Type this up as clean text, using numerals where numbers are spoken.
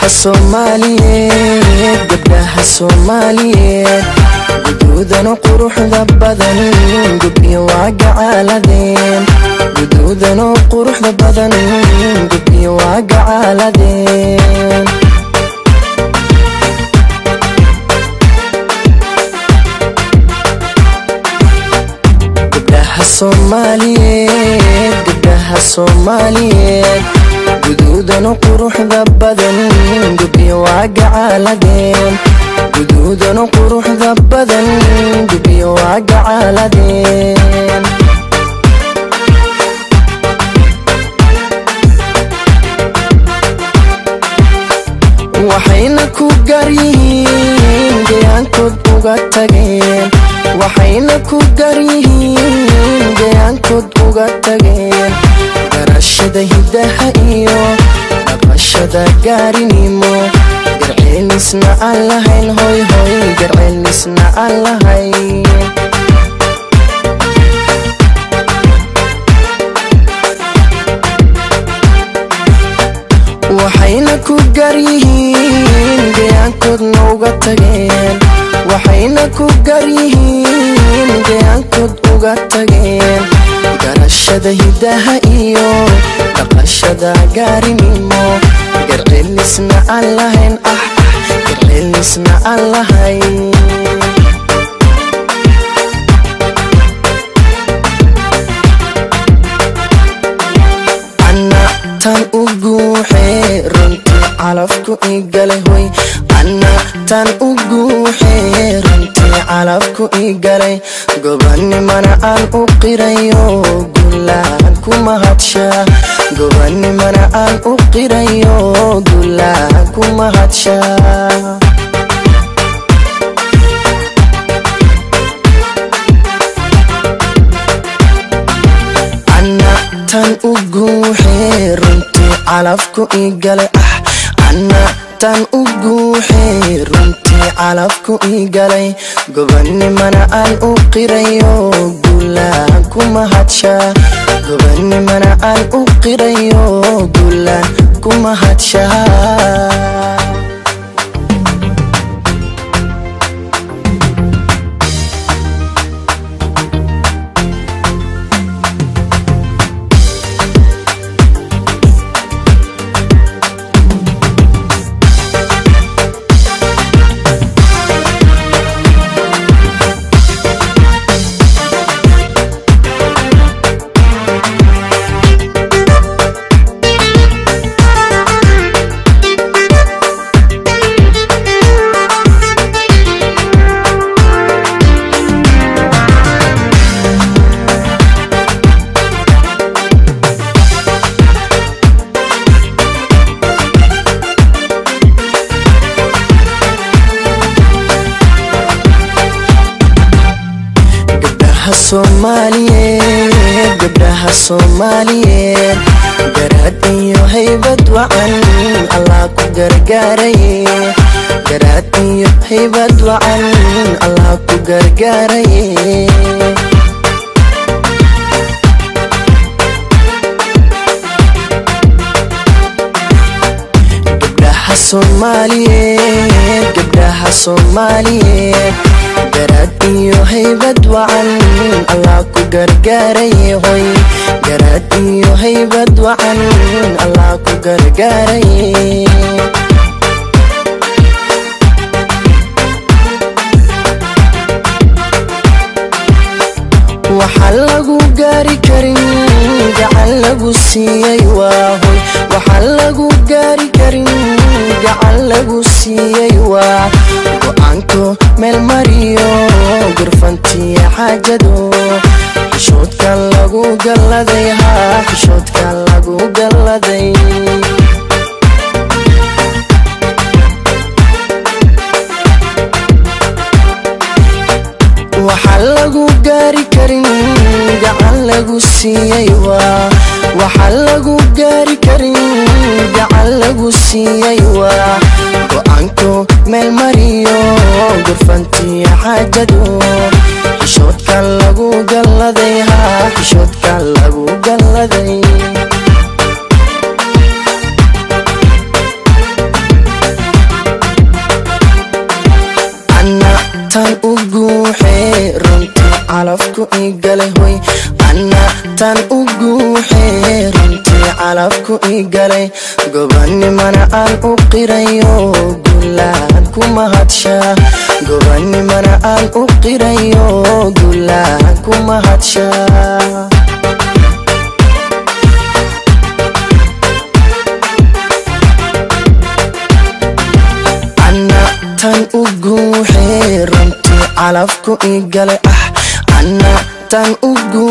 Soomaaliyeed gabdhaha Soomaaliyeed guduudan quruxda badan gubyo waa gacaaladeen guduudan quruxda badan gubyo waa gacaaladeen gabdhaha Soomaaliyeed guduudan quruxda badan gubyo waa gacaaladeen guduudan quruxda badan gubyo waa gacaaladeen waxayna ku garyihiin deegaankood uga tageen waxayna ku garyihiin deegaankood uga tageen garashada hidaha iyo dhaqashada gaarinimo garceelisna aan lahayn hoy hoy garceelisna aan lahayn waxayna ku garyihiin deegaankoodna uga tageen waxayna ku garyihiin deegaankood uga tageen garashada hidaha iyo dhaqashada gaarinimo garceelisna aan lahayn garceelisna aan lahayn tan ugu runtii calafku igale hoy anna tan ugu runtii calafku igale gobanimana aan u qirayo gulaan ku mahadsha gobanimana aan u qirayo gulaan ku mahadsha tan ugu runtii calafku igale anna tan ugu runtii calafku igale gobanimana aan u qirayo gulaan ku mahadsha gobanimana aan u qirayo gulaan ku mahadsha gabdhaha Soomaaliyeed garaad iyo haybad wacan Allah ku gargaaraye garaad iyo haybad wacan Allah ku gargaaraye gabdhaha Soomaaliyeed garaad iyo haybad wacan Allah ku gargaaraye hoy garaad iyo haybad wacan Allah ku gargaaraye waxa lagu gaari karin gacan lagu siiyay waa hoy waxa lagu gaari karin gacan lagu siiyay waa go'aanko meel mariyo gurfantiya xaajado xishoodka lagu galladay xishoodka lagu galladay waxa lagu gaari karin gacan lagu siiyay waa waxa lagu gaari karin gacan lagu siiyay waa go'aanko meel mariyo gurfantiya xaajado xishoodka lagu galladay xishoodka lagu galladay أنا تان أقوحي رنتي علفكو إيقالي قباني مانا أن أقريو قولانكو مهاتشا قباني مانا أن أقريو قولانكو مهاتشا tan ugu xirantay calafku igale أنا tan ugu